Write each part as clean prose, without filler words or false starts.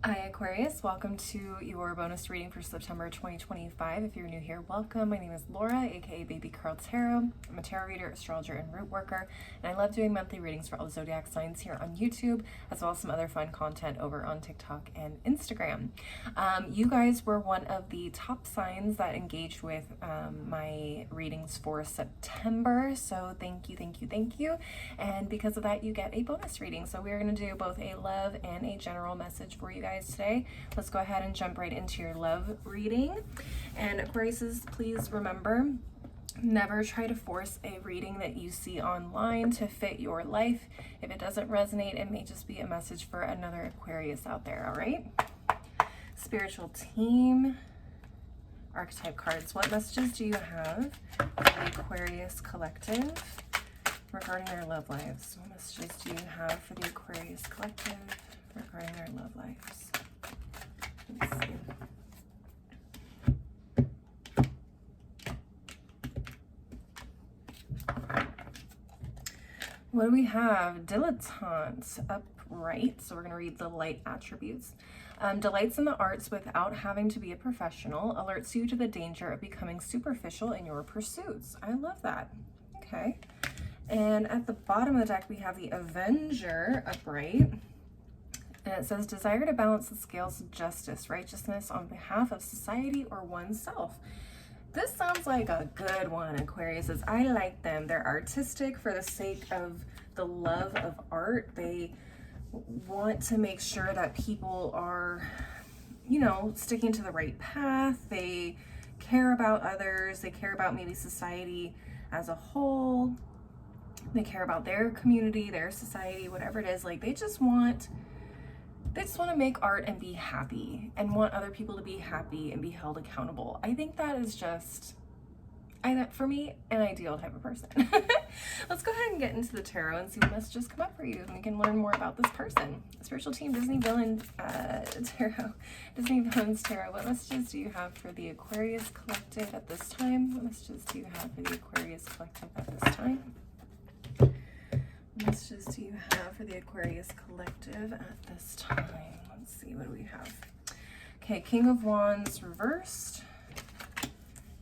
Hi Aquarius, welcome to your bonus reading for September 2025. If you're new here, welcome. My name is Laura, aka Baby Curl Tarot. I'm a tarot reader, astrologer, and root worker, and I love doing monthly readings for all the zodiac signs here on YouTube, as well as some other fun content over on TikTok and Instagram. You guys were one of the top signs that engaged with my readings for September, so thank you, thank you, thank you. And because of that, you get a bonus reading. So we're going to do both a love and a general message for you guys today. Let's go ahead and jump right into your love reading. And Aquariuses, please remember, never try to force a reading that you see online to fit your life. If it doesn't resonate, it may just be a message for another Aquarius out there, all right? Spiritual team, archetype cards. What messages do you have for the Aquarius collective regarding their love lives? What messages do you have for the Aquarius collective regarding their love lives? Let's see. What do we have? Dilettante, upright. So we're going to read the light attributes. Delights in the arts without having to be a professional. Alerts you to the danger of becoming superficial in your pursuits. I love that. Okay. And at the bottom of the deck, we have the Avenger, upright. And it says, desire to balance the scales of justice, righteousness on behalf of society or oneself. This sounds like a good one, Aquarius. I like them. They're artistic for the sake of the love of art. They want to make sure that people are, you know, sticking to the right path. They care about others. They care about maybe society as a whole. They care about their community, their society, whatever it is. Like, they just want to make art and be happy and want other people to be happy and be held accountable. I think that is just, for me, an ideal type of person. Let's go ahead and get into the tarot and see what messages come up for you, and we can learn more about this person. Spiritual team, Disney Villain Tarot. Disney Villains Tarot. What messages do you have for the Aquarius collective at this time? What messages do you have for the Aquarius collective at this time? What messages do you have for the Aquarius collective at this time? Let's see, what do we have? Okay, King of Wands reversed.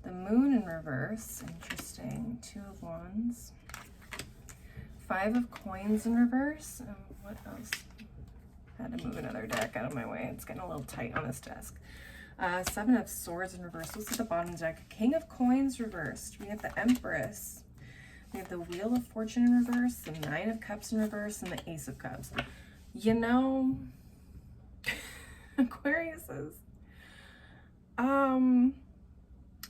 The Moon in reverse. Interesting. Two of Wands. Five of Coins in reverse. What else? Had to move another deck out of my way. It's getting a little tight on this desk. Seven of Swords in reverse. What's at the bottom deck? King of Coins reversed. We have the Empress. We have the Wheel of Fortune in reverse, the Nine of Cups in reverse, and the Ace of Cups. You know, Aquariuses,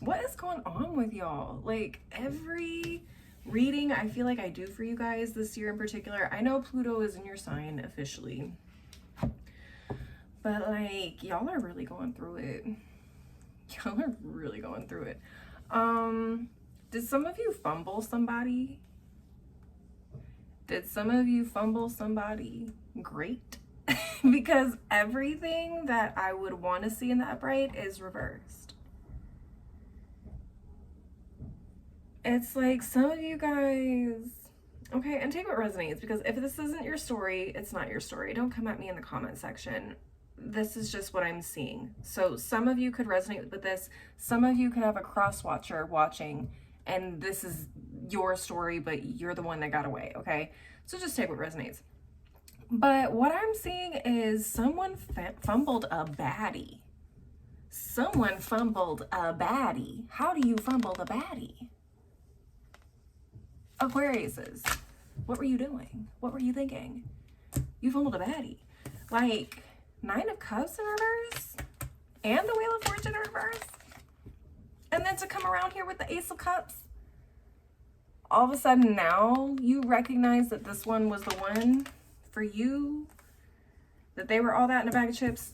what is going on with y'all? Like, every reading I feel like I do for you guys this year in particular, I know Pluto is in your sign officially, but like, y'all are really going through it. Y'all are really going through it. Did some of you fumble somebody? Did some of you fumble somebody great? Because everything that I would want to see in the upright is reversed. It's like some of you guys, okay, and take what resonates, because if this isn't your story, it's not your story. Don't come at me in the comment section. This is just what I'm seeing. So some of you could resonate with this. Some of you could have a cross watcher watching, and this is your story, but you're the one that got away, okay? So just take what resonates. But what I'm seeing is someone fumbled a baddie. Someone fumbled a baddie. How do you fumble a baddie? Aquariuses, what were you doing? What were you thinking? You fumbled a baddie. Like, Nine of Cups in reverse and the Wheel of Fortune in reverse. And then to come around here with the Ace of Cups, all of a sudden now you recognize that this one was the one for you, that they were all that in a bag of chips.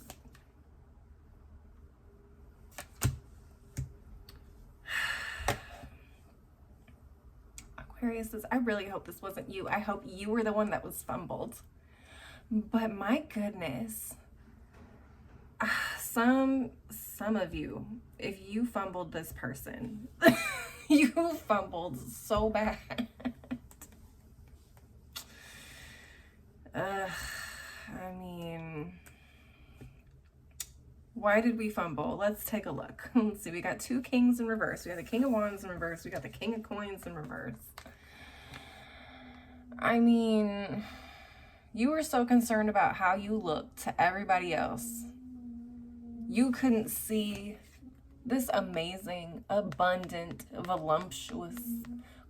Aquarius, I really hope this wasn't you. I hope you were the one that was fumbled. But my goodness, some of you, if you fumbled this person, you fumbled so bad. I mean, Why did we fumble? Let's take a look. Let's see. We got 2 kings in reverse. We got the King of Wands in reverse. We got the King of Coins in reverse. I mean, you were so concerned about how you looked to everybody else. You couldn't see this amazing, abundant, voluptuous,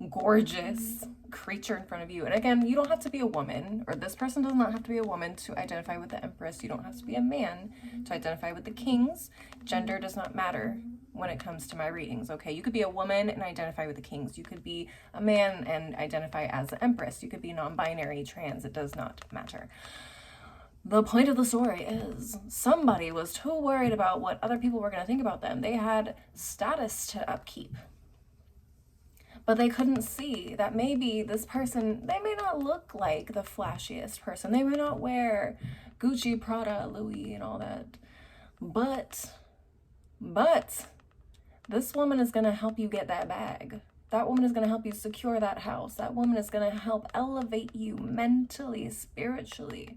gorgeous creature in front of you. And again, you don't have to be a woman, or this person does not have to be a woman to identify with the Empress. You don't have to be a man to identify with the Kings. Gender does not matter when it comes to my readings, okay? You could be a woman and identify with the Kings. You could be a man and identify as the Empress. You could be non-binary, trans. It does not matter. The point of the story is somebody was too worried about what other people were going to think about them. They had status to upkeep. But they couldn't see that maybe this person, they may not look like the flashiest person. They may not wear Gucci, Prada, Louis, and all that. But this woman is going to help you get that bag. That woman is going to help you secure that house. That woman is going to help elevate you mentally, spiritually,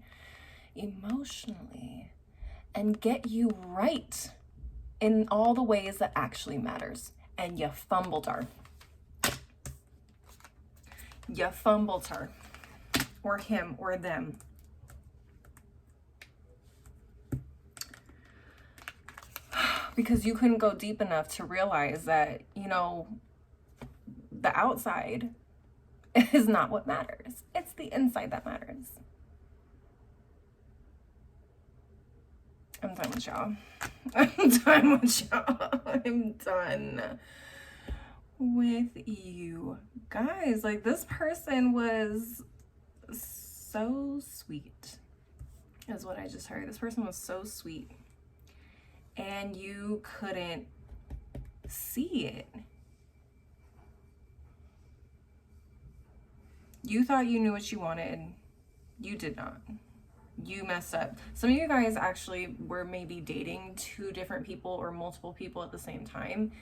emotionally, and get you right in all the ways that actually matters. And you fumbled her. You fumbled her, or him, or them. Because you couldn't go deep enough to realize that, you know, the outside is not what matters. It's the inside that matters. I'm done with y'all. I'm done with y'all. I'm done with you guys. Like, this person was so sweet, is what I just heard. This person was so sweet, and you couldn't see it. You thought you knew what you wanted. You did not. You messed up. Some of you guys actually were maybe dating 2 different people or multiple people at the same time,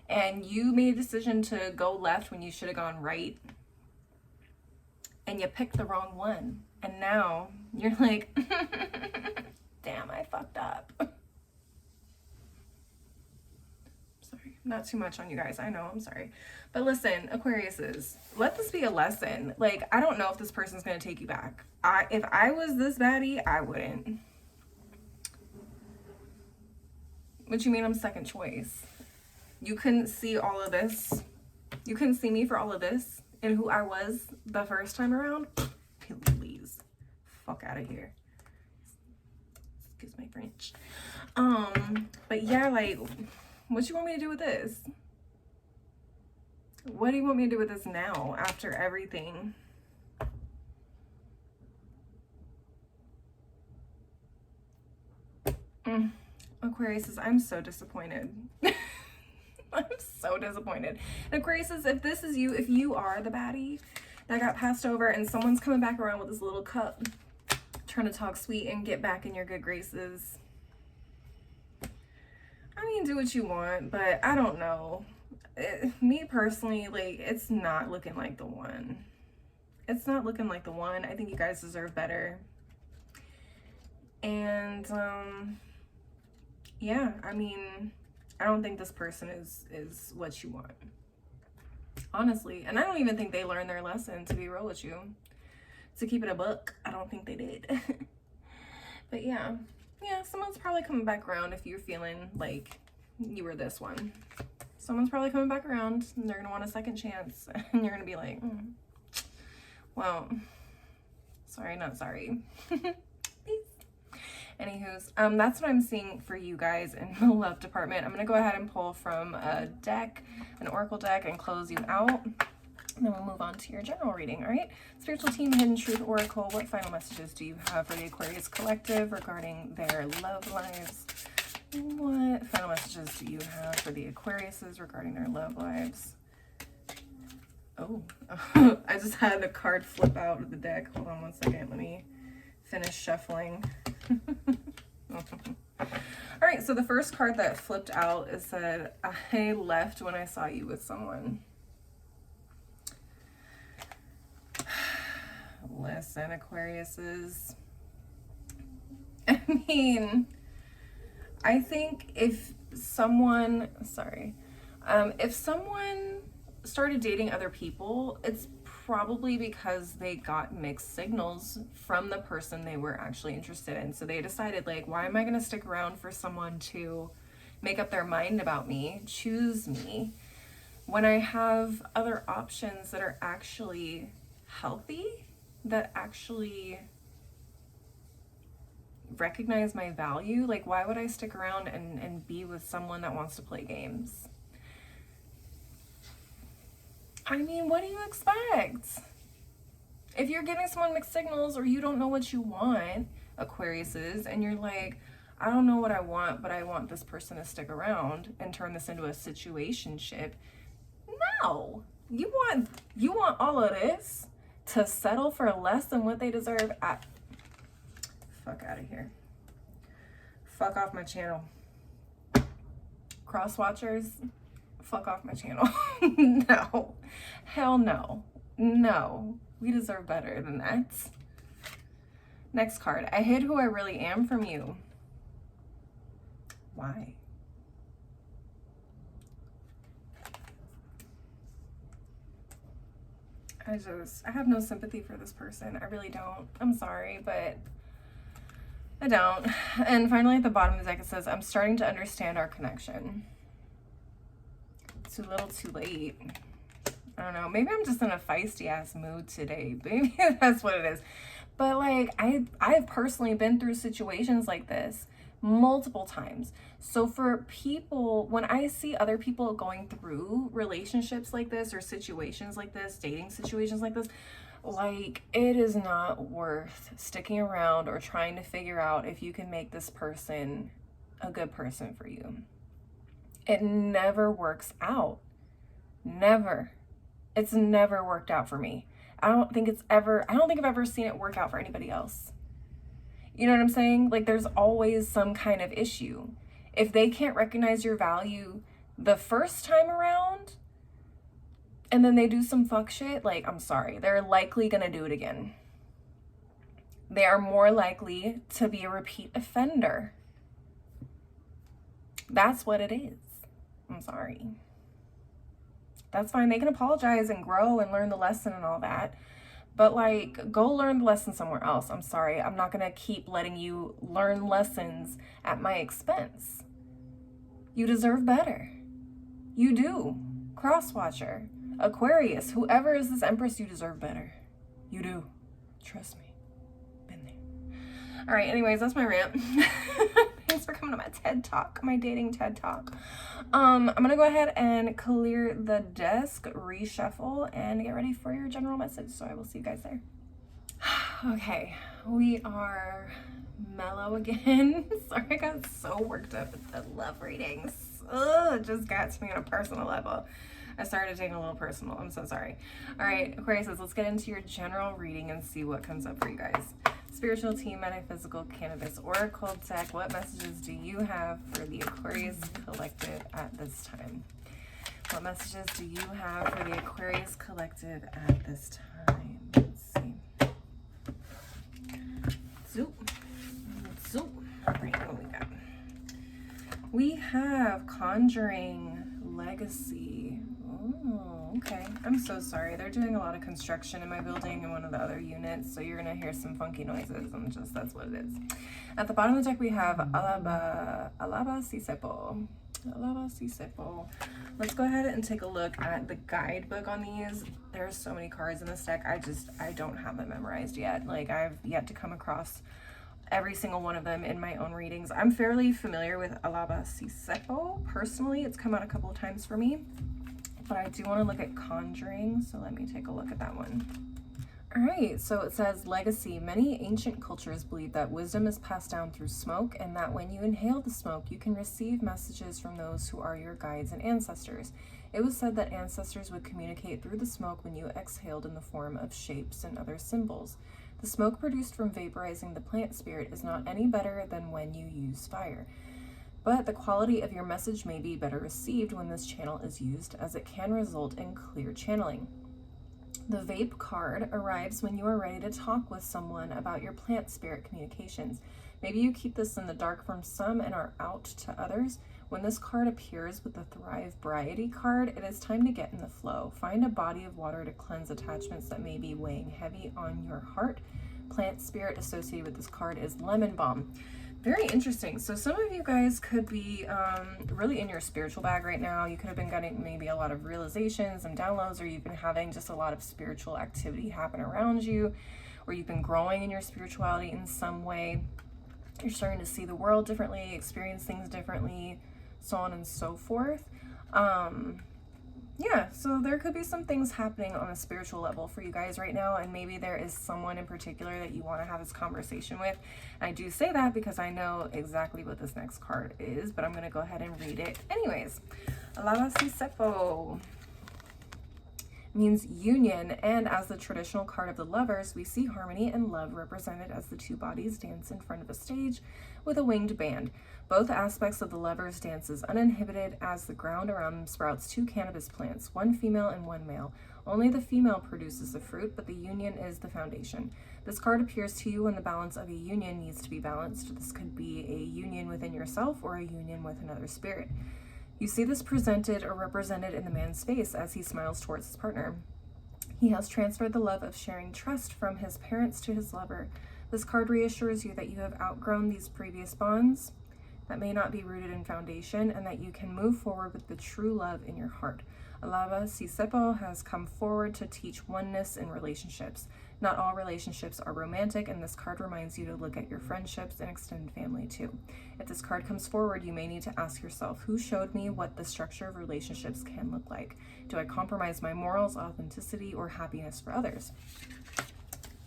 and you made a decision to go left when you should have gone right, and you picked the wrong one, and now you're like, damn, I fucked up. Sorry, not too much on you guys. I know, I'm sorry. But listen, Aquariuses, let this be a lesson. Like, I don't know if this person's going to take you back. If I was this baddie, I wouldn't. What you mean I'm second choice? You couldn't see all of this. You couldn't see me for all of this and who I was the first time around? Please. Fuck out of here. Excuse my French. But yeah, like, what you want me to do with this? What do you want me to do with this now after everything? Aquarius, I'm so disappointed. I'm so disappointed. And Aquarius, if this is you, if you are the baddie that got passed over and someone's coming back around with this little cup trying to talk sweet and get back in your good graces, I mean, do what you want, but I don't know. Me personally, like, it's not looking like the one. It's not looking like the one. I think you guys deserve better. And yeah, I mean, I don't think this person is what you want, honestly. And I don't even think they learned their lesson, to be real with you. To keep it a buck, I don't think they did. But yeah, someone's probably coming back around if you're feeling like you were this one. Someone's probably coming back around and they're gonna want a second chance, and you're gonna be like, well, sorry, not sorry. Anywho's, that's what I'm seeing for you guys in the love department. I'm going to go ahead and pull from a deck, an oracle deck, and close you out. And then we'll move on to your general reading, all right? Spiritual team, Hidden Truth Oracle, what final messages do you have for the Aquarius collective regarding their love lives? What final messages do you have for the Aquariuses regarding their love lives? Oh, I just had a card flip out of the deck. Hold on one second. Let me finish shuffling. All right, so the first card that flipped out, it said, I left when I saw you with someone. Listen, Aquariuses, I mean, I think if someone started dating other people, it's probably because they got mixed signals from the person they were actually interested in. So they decided, like, why am I going to stick around for someone to make up their mind about me, choose me, when I have other options that are actually healthy, that actually recognize my value? Like, why would I stick around and be with someone that wants to play games? I mean, what do you expect? If you're giving someone mixed signals or you don't know what you want, Aquariuses, and you're like, I don't know what I want, but I want this person to stick around and turn this into a situationship. No. You want all of this to settle for less than what they deserve? Fuck out of here. Fuck off my channel. Cross watchers, fuck off my channel. No. Hell no. No. We deserve better than that. Next card. I hid who I really am from you. Why? I have no sympathy for this person. I really don't. I'm sorry, but I don't. And finally, at the bottom of the deck, it says, I'm starting to understand our connection. Too little, too late. I don't know. Maybe I'm just in a feisty ass mood today. Maybe that's what it is. But like, I've personally been through situations like this multiple times. So for people, when I see other people going through relationships like this or situations like this, dating situations like this, like, it is not worth sticking around or trying to figure out if you can make this person a good person for you. It never works out. Never. It's never worked out for me. I don't think I've ever seen it work out for anybody else. You know what I'm saying? Like, there's always some kind of issue. If they can't recognize your value the first time around, and then they do some fuck shit, like, I'm sorry, they're likely gonna do it again. They are more likely to be a repeat offender. That's what it is. I'm sorry. That's fine. They can apologize and grow and learn the lesson and all that. But like, go learn the lesson somewhere else. I'm sorry. I'm not going to keep letting you learn lessons at my expense. You deserve better. You do. Crosswatcher, Aquarius, whoever is this Empress, you deserve better. You do. Trust me. Been there. All right. Anyways, that's my rant. Thanks for coming to my TED Talk, my dating TED Talk. I'm going to go ahead and clear the desk, reshuffle, and get ready for your general message. So I will see you guys there. Okay, we are mellow again. Sorry, I got so worked up with the love readings. Ugh, it just got to me on a personal level. I started taking a little personal. I'm so sorry. All right, Aquarius, let's get into your general reading and see what comes up for you guys. Spiritual team, metaphysical, cannabis, oracle deck. What messages do you have for the Aquarius collective at this time? What messages do you have for the Aquarius collective at this time? Let's see. Zoop. Zoop. All right, what we got? We have Conjuring Legacy. Oh, okay. I'm so sorry. They're doing a lot of construction in my building in one of the other units, so you're going to hear some funky noises, and just that's what it is. At the bottom of the deck, we have Alaba Sisepo. Alaba Sisepo. Let's go ahead and take a look at the guidebook on these. There's so many cards in this deck. I don't have them memorized yet. Like, I've yet to come across every single one of them in my own readings. I'm fairly familiar with Alaba Sisepo. Personally, it's come out a couple of times for me. But I do want to look at Conjuring, so let me take a look at that one. All right, so it says legacy. Many ancient cultures believe that wisdom is passed down through smoke, and that when you inhale the smoke, you can receive messages from those who are your guides and ancestors. It was said that ancestors would communicate through the smoke when you exhaled in the form of shapes and other symbols. The smoke produced from vaporizing the plant spirit is not any better than when you use fire. But the quality of your message may be better received when this channel is used, as it can result in clear channeling. The vape card arrives when you are ready to talk with someone about your plant spirit communications. Maybe you keep this in the dark from some and are out to others. When this card appears with the Thrive Variety card, it is time to get in the flow. Find a body of water to cleanse attachments that may be weighing heavy on your heart. Plant spirit associated with this card is lemon balm. Very interesting. So some of you guys could be really in your spiritual bag right now. You could have been getting maybe a lot of realizations and downloads, or you've been having just a lot of spiritual activity happen around you, or you've been growing in your spirituality in some way. You're starting to see the world differently, experience things differently, so on and so forth. Yeah, so there could be some things happening on a spiritual level for you guys right now, and maybe there is someone in particular that you want to have this conversation with. I do say that because I know exactly what this next card is, but I'm going to go ahead and read it anyways. Alaba si sepo means union, and as the traditional card of the lovers, we see harmony and love represented as the two bodies dance in front of a stage with a winged band. Both aspects of the lovers dance is uninhibited as the ground around them sprouts two cannabis plants, one female and one male. Only the female produces the fruit, but the union is the foundation. This card appears to you when the balance of a union needs to be balanced. This could be a union within yourself or a union with another spirit. You see this presented or represented in the man's face as he smiles towards his partner. He has transferred the love of sharing trust from his parents to his lover. This card reassures you that you have outgrown these previous bonds that may not be rooted in foundation, and that you can move forward with the true love in your heart. Alaba si sepo has come forward to teach oneness in relationships. Not all relationships are romantic, and this card reminds you to look at your friendships and extended family too. If this card comes forward, you may need to ask yourself, who showed me what the structure of relationships can look like? Do I compromise my morals, authenticity, or happiness for others?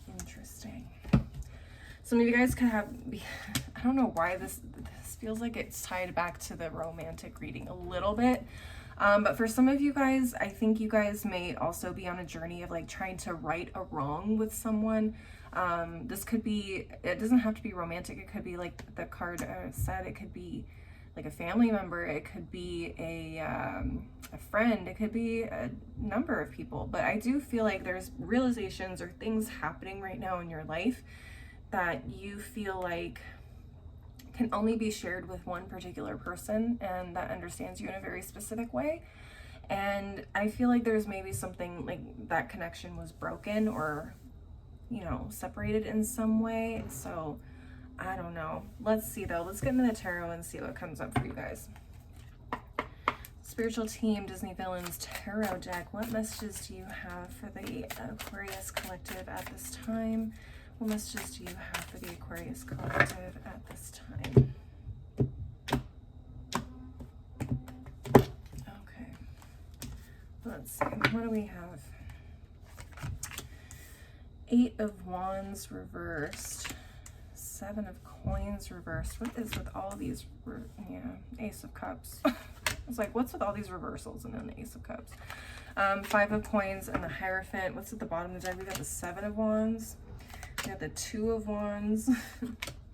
Interesting. Some of you guys could have, I don't know why this feels like it's tied back to the romantic reading a little bit. But for some of you guys, I think you guys may also be on a journey of like trying to right a wrong with someone. This could be, it doesn't have to be romantic. It could be like the card said, it could be like a family member. It could be a friend. It could be a number of people. But I do feel like there's realizations or things happening right now in your life that you feel like can only be shared with one particular person, and that understands you in a very specific way. And I feel like there's maybe something like that connection was broken or, you know, separated in some way. So I don't know. Let's see though. Let's get into the tarot and see what comes up for you guys. Spiritual team, Disney Villains Tarot deck. What messages do you have for the Aquarius collective at this time? What messages do you have for the Aquarius collective at this time? Okay. Let's see. What do we have? 8 of Wands reversed. 7 of Coins reversed. What is with all these? Yeah, Ace of Cups. It's like, what's with all these reversals? And then the Ace of Cups. 5 of Coins and the Hierophant. What's at the bottom of the deck? We got the 7 of Wands. We got the 2 of Wands.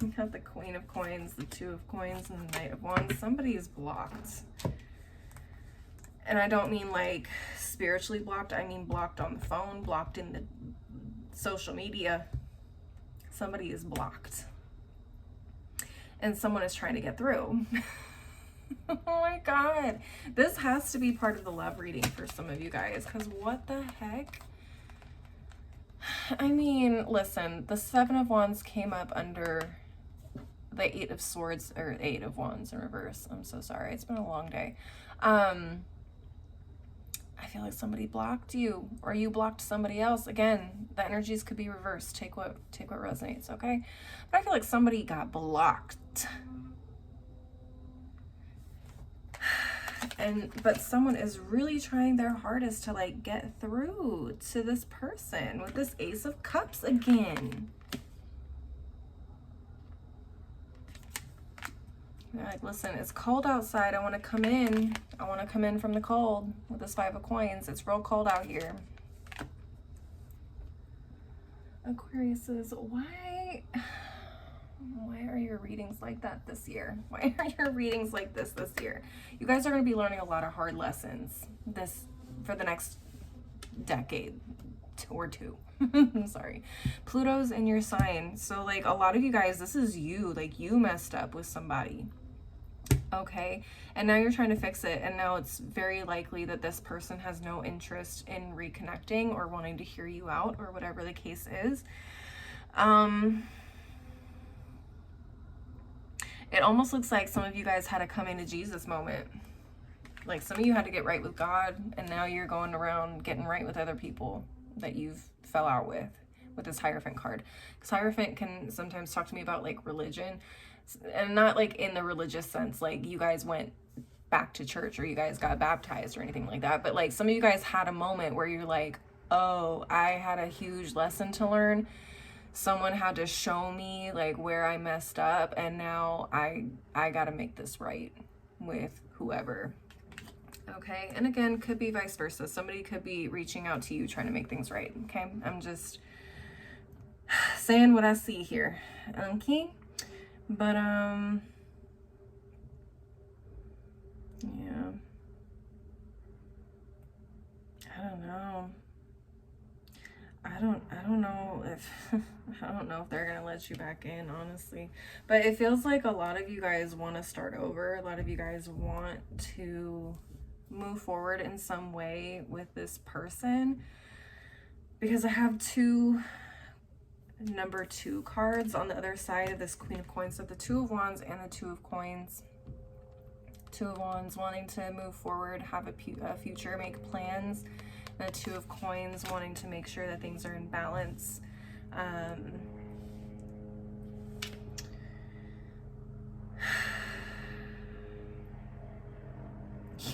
We got the Queen of Coins, the 2 of Coins, and the Knight of Wands. Somebody is blocked. And I don't mean like spiritually blocked. I mean blocked on the phone, blocked in the social media. Somebody is blocked. And someone is trying to get through. Oh my God. This has to be part of the love reading for some of you guys, because what the heck? I mean, listen, the 7 of Wands came up under the 8 of Swords, or 8 of Wands in reverse. I'm so sorry. It's been a long day. I feel like somebody blocked you, or you blocked somebody else. Again, the energies could be reversed. Take what resonates, okay? But I feel like somebody got blocked. But someone is really trying their hardest to like get through to this person with this Ace of Cups again. They're like, listen, it's cold outside. I want to come in. I want to come in from the cold with this 5 of Coins. It's real cold out here. Aquarius says, why are your readings like that this year? Why are your readings like this year? You guys are going to be learning a lot of hard lessons for the next decade, or two. I'm sorry. Pluto's in your sign. So like a lot of you guys, this is you. Like you messed up with somebody. Okay, and now you're trying to fix it, and now it's very likely that this person has no interest in reconnecting or wanting to hear you out or whatever the case is. It almost looks like some of you guys had a coming to Jesus moment. Like some of you had to get right with God, and now you're going around getting right with other people that you've fell out with this Hierophant card. Because Hierophant can sometimes talk to me about like religion, and not like in the religious sense, like you guys went back to church or you guys got baptized or anything like that. But like some of you guys had a moment where you're like, oh, I had a huge lesson to learn. Someone had to show me like where I messed up, and now I got to make this right with whoever. Okay, and again, could be vice versa. Somebody could be reaching out to you trying to make things right. Okay, I'm just saying what I see here. Okay, but yeah, I don't know. I don't know if I don't know if they're gonna let you back in, honestly. But it feels like a lot of you guys want to start over. A lot of you guys want to move forward in some way with this person, because I have two number 2 cards on the other side of this Queen of Coins. So the 2 of Wands and the 2 of Coins. 2 of Wands wanting to move forward, have a future, make plans. The 2 of Coins wanting to make sure that things are in balance.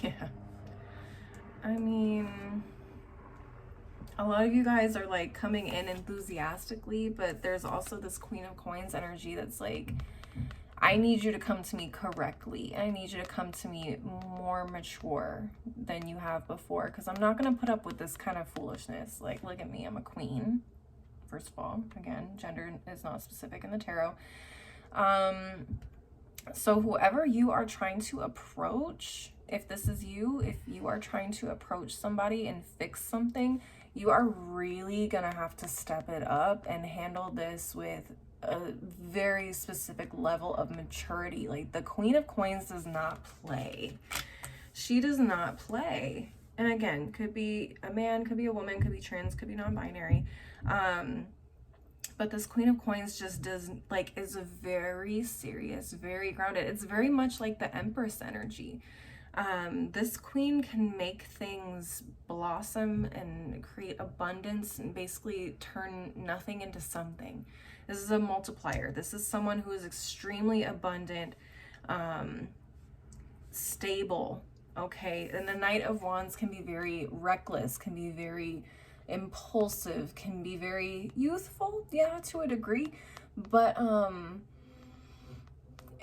Yeah. I mean, a lot of you guys are like coming in enthusiastically, but there's also this Queen of Coins energy that's like, I need you to come to me correctly. I need you to come to me more mature than you have before, because I'm not going to put up with this kind of foolishness. Like, look at me. I'm a queen. First of all, again, gender is not specific in the tarot. So whoever you are trying to approach, if this is you, if you are trying to approach somebody and fix something, you are really going to have to step it up and handle this with a very specific level of maturity. Like the Queen of Coins does not play. She does not play. And again, could be a man, could be a woman, could be trans, could be non-binary. But this Queen of Coins just is very serious, very grounded. It's very much like the Empress energy. This queen can make things blossom and create abundance and basically turn nothing into something. This is a multiplier. This is someone who is extremely abundant, stable, okay? And the Knight of Wands can be very reckless, can be very impulsive, can be very youthful, yeah, to a degree, but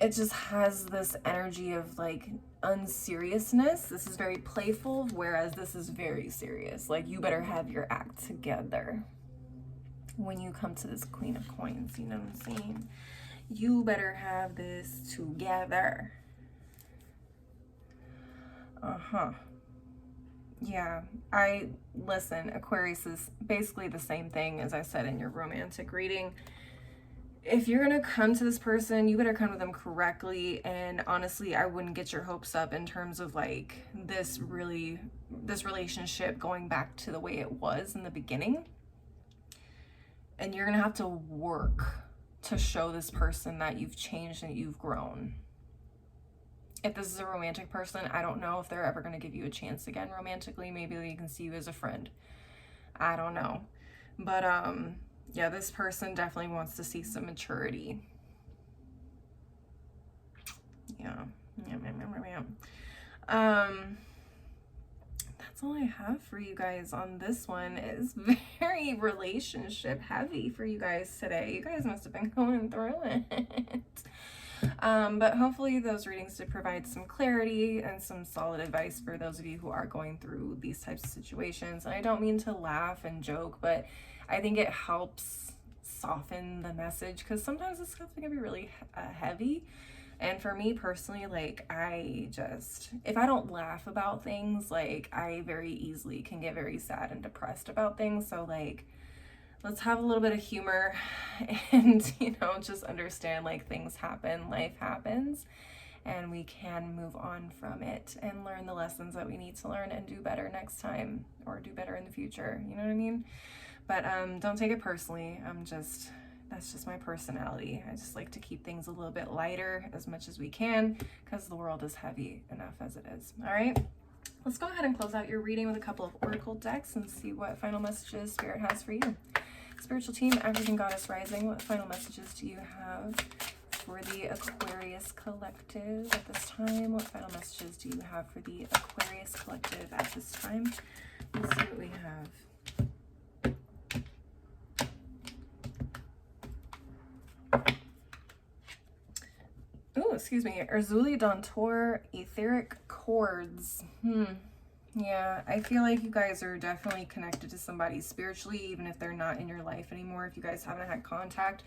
it just has this energy of like unseriousness. This is very playful, whereas this is very serious. Like you better have your act together when you come to this Queen of Coins, you know what I'm saying? You better have this together. Yeah, listen, Aquarius is basically the same thing as I said in your romantic reading. If you're gonna come to this person, you better come to them correctly. And honestly, I wouldn't get your hopes up in terms of like this relationship going back to the way it was in the beginning. And you're gonna have to work to show this person that you've changed and you've grown. If this is a romantic person, I don't know if they're ever going to give you a chance again romantically. Maybe they can see you as a friend. I don't know. But yeah, this person definitely wants to see some maturity. Yeah. That's all I have for you guys on this one. It's very relationship heavy for you guys today. You guys must have been going through it. But hopefully those readings did provide some clarity and some solid advice for those of you who are going through these types of situations. And I don't mean to laugh and joke, but I think it helps soften the message, because sometimes this stuff can be really heavy. And for me personally, like, if I don't laugh about things, like, I very easily can get very sad and depressed about things. So, like, let's have a little bit of humor and, you know, just understand, like, things happen, life happens, and we can move on from it and learn the lessons that we need to learn and do better next time, or do better in the future. You know what I mean? But don't take it personally. That's just my personality. I just like to keep things a little bit lighter as much as we can, because the world is heavy enough as it is. All right, let's go ahead and close out your reading with a couple of oracle decks and see what final messages Spirit has for you. Spiritual team, African Goddess Rising, what final messages do you have for the Aquarius Collective at this time? What final messages do you have for the Aquarius Collective at this time? Let's see what we have. Oh, excuse me. Erzuli Dontor Etheric Chords. Yeah, I feel like you guys are definitely connected to somebody spiritually, even if they're not in your life anymore. If you guys haven't had contact,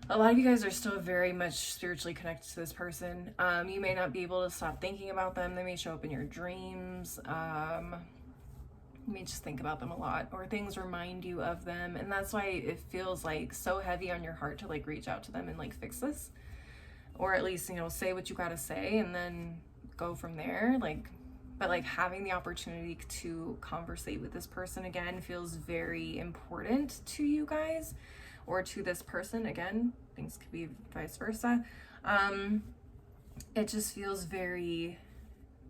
a lot of you guys are still very much spiritually connected to this person. You may not be able to stop thinking about them. They may show up in your dreams. You may just think about them a lot, or things remind you of them. And that's why it feels like so heavy on your heart to like reach out to them and like fix this. Or at least, you know, say what you gotta say and then go from there. But like having the opportunity to conversate with this person again feels very important to you guys, or to this person. Again, things could be vice versa. It just feels very,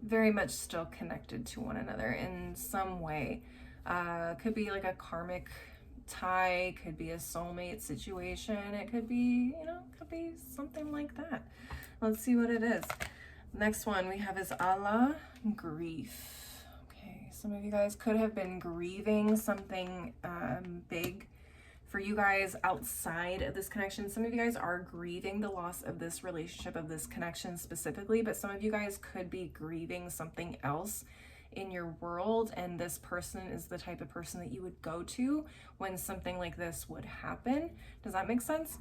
very much still connected to one another in some way. Could be like a karmic tie, could be a soulmate situation, it could be, you know, could be something like that. Let's see what it is. Next one we have is Allah, grief. Okay, some of you guys could have been grieving something big for you guys outside of this connection. Some of you guys are grieving the loss of this relationship, of this connection specifically, but some of you guys could be grieving something else in your world, and this person is the type of person that you would go to when something like this would happen. Does that make sense?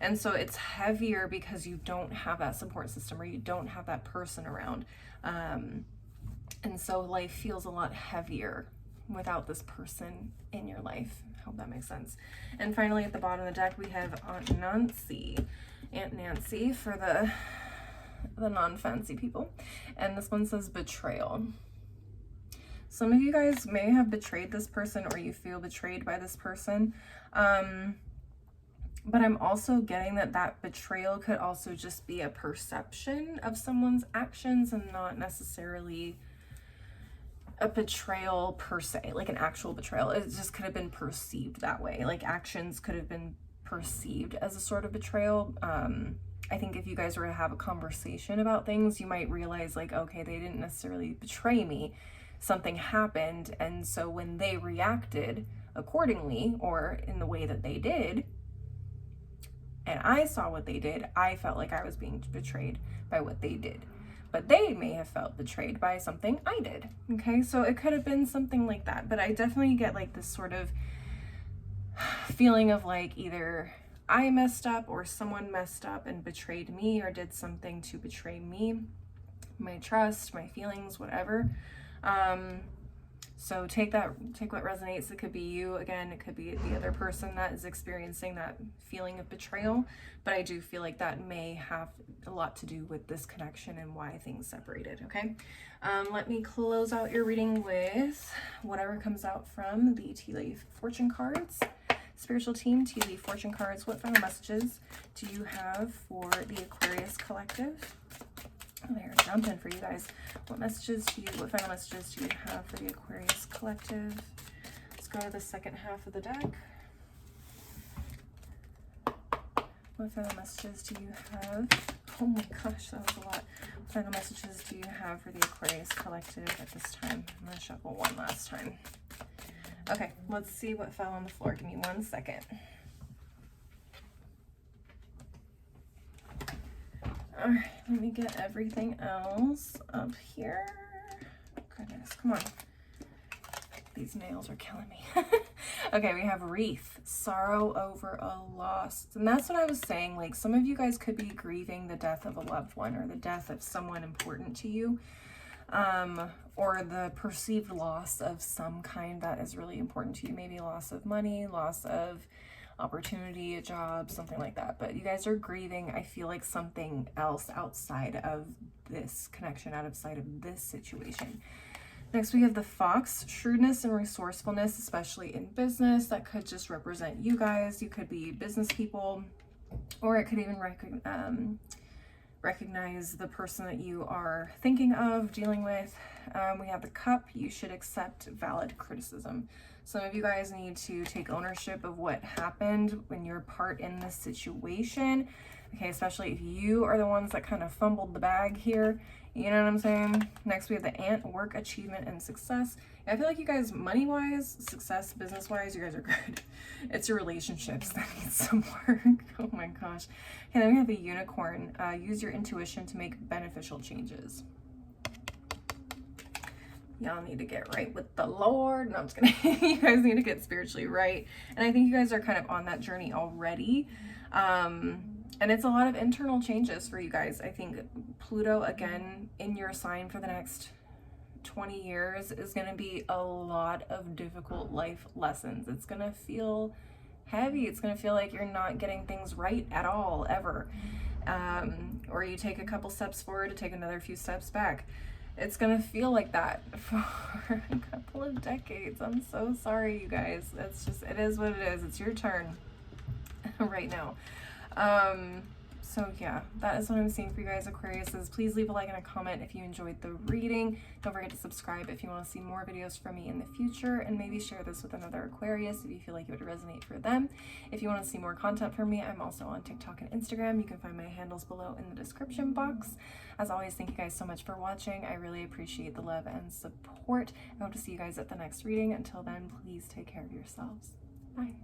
And so it's heavier because you don't have that support system, or you don't have that person around, and so life feels a lot heavier without this person in your life. I hope that makes sense. And finally, at the bottom of the deck, we have Aunt Nancy for the non-fancy people, and this one says betrayal. Some of you guys may have betrayed this person, or you feel betrayed by this person. But I'm also getting that betrayal could also just be a perception of someone's actions, and not necessarily a betrayal per se, like an actual betrayal. It just could have been perceived that way. Like actions could have been perceived as a sort of betrayal. I think if you guys were to have a conversation about things, you might realize like, okay, they didn't necessarily betray me. Something happened, and so when they reacted accordingly, or in the way that they did, and I saw what they did, I felt like I was being betrayed by what they did. But they may have felt betrayed by something I did. Okay, so it could have been something like that. But I definitely get like this sort of feeling of like either I messed up, or someone messed up and betrayed me, or did something to betray me, my trust, my feelings, whatever. So take what resonates. It could be you, again, it could be the other person that is experiencing that feeling of betrayal, but I do feel like that may have a lot to do with this connection and why things separated. Okay, let me close out your reading with whatever comes out from the tea leaf fortune cards. Spiritual team, tea leaf fortune cards, what final messages do you have for the Aquarius collective? They're jumping for you guys. What final messages do you have for the Aquarius collective? Let's go to the second half of the deck. What final messages do you have? Oh my gosh, that was a lot. What final messages do you have for the Aquarius collective at this time? I'm going to shuffle one last time. Okay, let's see what fell on the floor. Give me 1 second. All right, let me get everything else up here. Goodness, come on. these nails are killing me. Okay, we have wreath, sorrow over a loss. And that's what I was saying. Like, some of you guys could be grieving the death of a loved one or the death of someone important to you, or the perceived loss of some kind that is really important to you. Maybe loss of money, loss of opportunity, a job, something like that. But you guys are grieving, I feel like, something else outside of this connection, outside of this situation. Next, we have the fox, shrewdness and resourcefulness, especially in business. That could just represent you guys. You could be business people, or it could even recognize the person that you are thinking of, dealing with. We have the cup, you should accept valid criticism. Some of you guys need to take ownership of what happened when you're part in this situation. Okay, especially if you are the ones that kind of fumbled the bag here. You know what I'm saying? Next, we have the ant, work, achievement, and success. I feel like you guys, money-wise, success, business-wise, you guys are good. It's your relationships that need some work. Oh my gosh. Okay, then we have the unicorn. Use your intuition to make beneficial changes. Y'all need to get right with the Lord. No, I'm just kidding. You guys need to get spiritually right. And I think you guys are kind of on that journey already. And it's a lot of internal changes for you guys. I think Pluto, again, in your sign for the next 20 years is going to be a lot of difficult life lessons. It's going to feel heavy. It's going to feel like you're not getting things right at all, ever. Or you take a couple steps forward to take another few steps back. It's going to feel like that for a couple of decades. I'm so sorry, you guys. It's just, it is what it is. It's your turn right now. So yeah, that is what I'm seeing for you guys, Aquariuses. Please leave a like and a comment if you enjoyed the reading. Don't forget to subscribe if you want to see more videos from me in the future, and maybe share this with another Aquarius if you feel like it would resonate for them. If you want to see more content from me, I'm also on TikTok and Instagram. You can find my handles below in the description box. As always, thank you guys so much for watching. I really appreciate the love and support. I hope to see you guys at the next reading. Until then, please take care of yourselves. Bye.